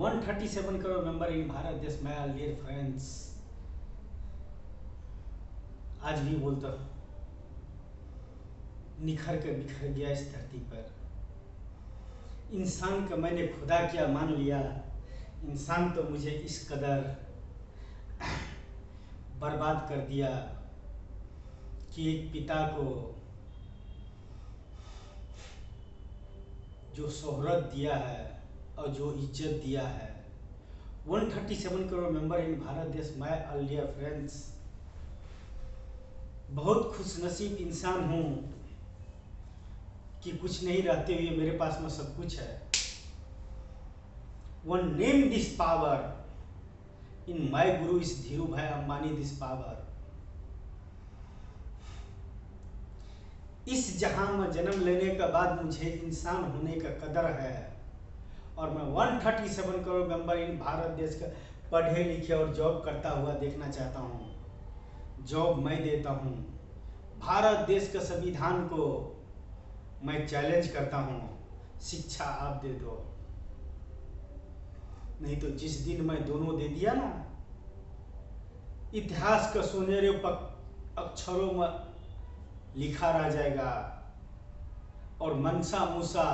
137 crore member in Bharat देश में, dear friends, आज भी बोलता हूँ, निखर के बिखर गया इस धरती पर। इंसान का मैंने खुदा क्या मान लिया, इंसान तो मुझे इस कदर बर्बाद कर दिया कि एक पिता को जो शोहरत दिया है और जो इज्जत दिया है, 137 करोड़ मेंबर इन भारत देश, माय ऑल डियर फ्रेंड्स, बहुत खुशनसीब इंसान हूँ कि कुछ नहीं रहते हुए मेरे पास में सब कुछ है। One name this power in my Guru is Dhiru भाई अंबानी दिस पावर। इस जहां में जन्म लेने के बाद मुझे इंसान होने का कदर है और मैं 137 करोड़ मेंबर इन भारत देश का पढ़े लिखे और जॉब करता हुआ देखना चाहता हूं। जॉब मैं देता हूं, भारत देश के संविधान को मैं चैलेंज करता हूं, शिक्षा आप दे दो। नहीं तो जिस दिन मैं दोनों दे दिया ना, इतिहास का सुनहरे अक्षरों में लिखा रह जाएगा और मनसा मूसा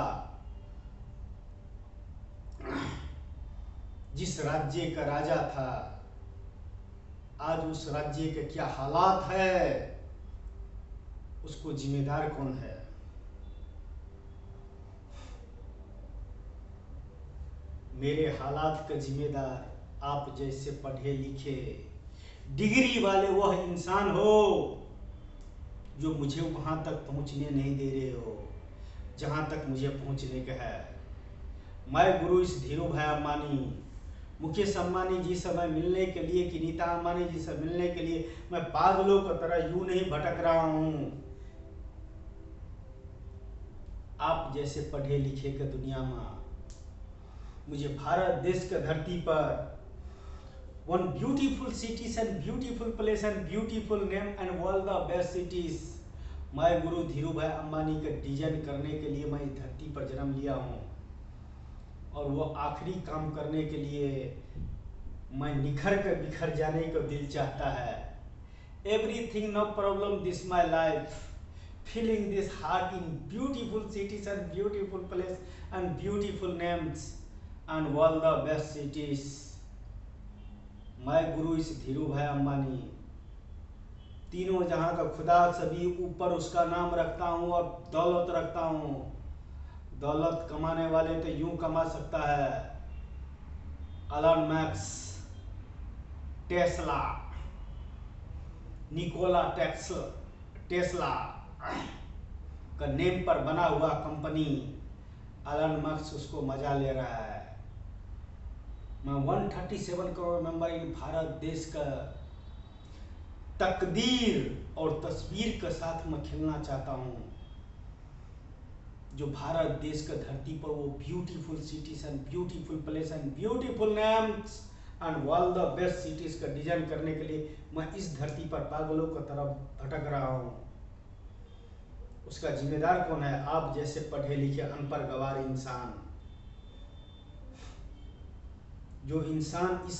जिस राज्य का राजा था, आज उस राज्य के क्या हालात है, उसको जिम्मेदार कौन है? मेरे हालात का जिम्मेदार आप जैसे पढ़े लिखे डिग्री वाले वह इंसान हो जो मुझे वहां तक पहुंचने नहीं दे रहे हो जहां तक मुझे पहुंचने का है। मैं गुरु इस धीरू भाई अंबानी, मुकेश अंबानी जी से मैं मिलने के लिए कि नीता अंबानी जी से मिलने के लिए मैं पागलों की तरह यूं नहीं भटक रहा हूं। आप जैसे पढ़े लिखे के दुनिया में मुझे भारत देश के धरती पर one beautiful cities and beautiful place and beautiful name and world the best cities, मैं गुरु धीरू भाई अंबानी का डिजाइन करने के लिए मैं इस धरती पर जन्म लिया हूं और वो आखिरी काम करने के लिए मैं निखर कर बिखर जाने को दिल चाहता है। Everything no problem this my life, feeling this heart in beautiful cities and beautiful place and beautiful names and all the best cities, मैं गुरु इस धीरू भाई अंबानी, तीनों जहां का खुदा, सभी ऊपर उसका नाम रखता हूं और दौलत रखता हूं। दौलत कमाने वाले तो यूं कमा सकता है, एलन मैक्स, टेस्ला, निकोला टेस्ला का नेम पर बना हुआ कंपनी एलन मस्क उसको मजा ले रहा है। मैं 137 करोड़ मेंबर इन भारत देश का तकदीर और तस्वीर के साथ मैं खेलना चाहता हूं, जो भारत देश का धरती पर वो beautiful cities and beautiful place and beautiful names and all the best cities का डिजाइन करने के लिए मैं इस धरती पर पागलों की तरफ भटक रहा हूं। उसका जिम्मेदार कौन है? आप जैसे पढ़े लिखे अनपढ़ गवार इंसान, जो इंसान इस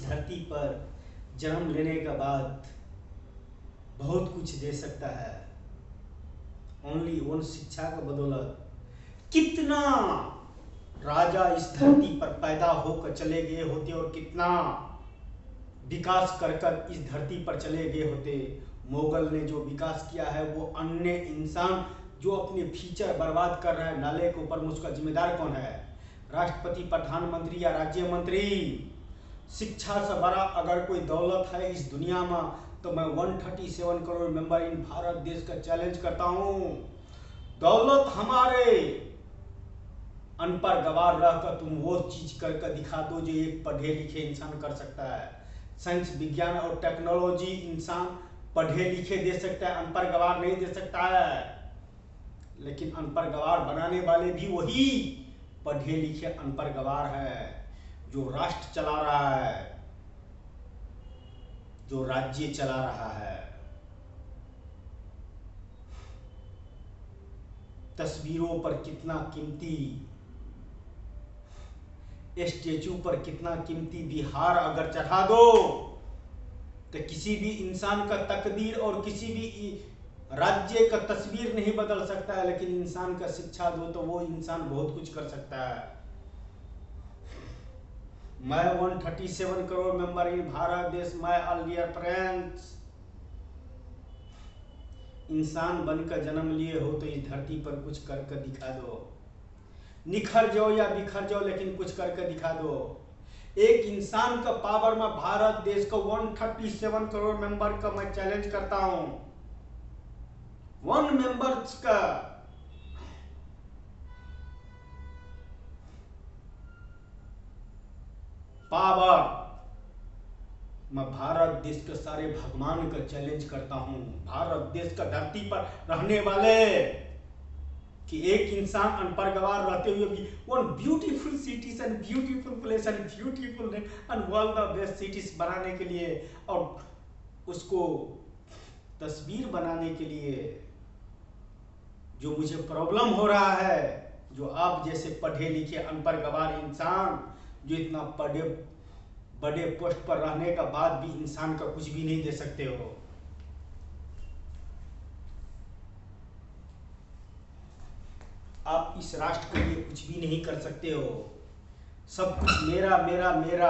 धरती पर जन्म लेने के बाद बहुत कुछ दे सकता है, ओनली वन शिक्षा का बदौलत। कितना राजा इस धरती पर पैदा होकर चले गए होते और कितना विकास कर कर इस धरती पर चले गए होते। मुगल ने जो विकास किया है वो अन्य इंसान जो अपने फ्यूचर बर्बाद कर रहा है नाले के ऊपर, उसका जिम्मेदार कौन है? राष्ट्रपति, प्रधानमंत्री या राज्य मंत्री? शिक्षा से बड़ा अगर कोई दौलत है इस दुनिया में तो मैं 137 करोड़ मेंबर इन भारत देश का चैलेंज करता हूं। दौलत हमारे अनपढ़ गवार रहकर तुम वो चीज करके दिखा दो जो एक पढ़े लिखे इंसान कर सकता है। साइंस, विज्ञान और टेक्नोलॉजी इंसान पढ़े लिखे दे सकता है, अनपढ़ गवार नहीं दे सकता है। लेकिन अनपढ़ गवार बनाने वाले भी वही पढ़े लिखे अनपढ़ गवार है जो राष्ट्र चला रहा है। जो राज्य चला रहा है, तस्वीरों पर कितना कीमती, स्टेचू पर कितना कीमती बिहार अगर चढ़ा दो तो किसी भी इंसान का तकदीर और किसी भी राज्य का तस्वीर नहीं बदल सकता है, लेकिन इंसान का शिक्षा दो तो वो इंसान बहुत कुछ कर सकता है। मैं 137 करोड़ मेंबर इन भारत देश, माय ऑल डियर फ्रेंड्स, इंसान बनकर जन्म लिए हो तो इस धरती पर कुछ करके दिखा दो। निखर जाओ या बिखर जाओ, लेकिन कुछ करके दिखा दो। एक इंसान का पावर में भारत देश का 137 करोड़ मेंबर का मैं चैलेंज करता हूं। 1 मेंबर्स का पावर मैं भारत देश के सारे भगवान का चैलेंज करता हूं। भारत देश का धरती पर रहने वाले कि एक इंसान अनपढ़ गवार रहते हुए भी one beautiful cities and beautiful place and beautiful and world the best cities बनाने के लिए और उसको तस्वीर बनाने के लिए जो मुझे प्रॉब्लम हो रहा है, जो आप जैसे पढ़े लिखे अनपढ़ गवार इंसान जो इतना बड़े पोस्ट पर रहने का बाद भी इंसान का कुछ भी नहीं दे सकते हो। आप इस राष्ट्र के लिए कुछ भी नहीं कर सकते हो। सब कुछ मेरा मेरा मेरा।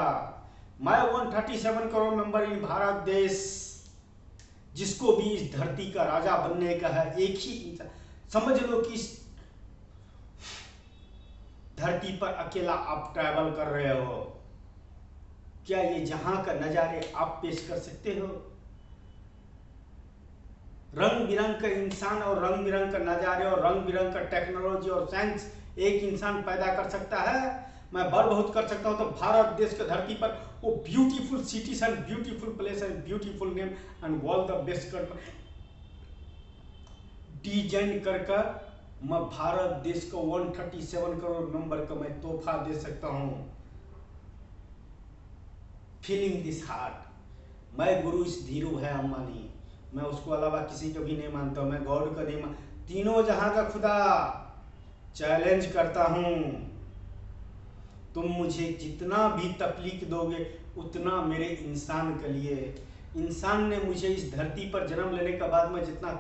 मैं 137 करोड़ मेंबर इन भारत देश, जिसको भी इस धरती का राजा बनने का है, एक ही इंसान समझ लो कि इस धरती पर अकेला आप ट्रैवल कर रहे हो। क्या ये जहां का नजारे आप पेश कर सकते हो? रंग बिरंग का इंसान और रंग बिरंग का नजारे और रंग बिरंग का टेक्नोलॉजी और साइंस एक इंसान पैदा कर सकता है। मैं बहुत कर सकता हूं तो भारत देश के धरती पर वो beautiful cities and beautiful place and beautiful name and world the best कर डिजाइन कर मैं भारत देश को 137 करोड़ मेंबर का मैं तोहफा दे सकता हूं। Feeling this heart. मैं गुरु इस धीरू है अंबानी, मैं उसको अलावा किसी को भी नहीं मानता हूं। मैं गॉड का नहीं तीनों जहां का खुदा चैलेंज करता हूं। तुम मुझे जितना भी तकलीफ दोगे उतना मेरे इंसान के लिए। इंसान ने मुझे इस धरती पर जन्म लेने के बाद में जितना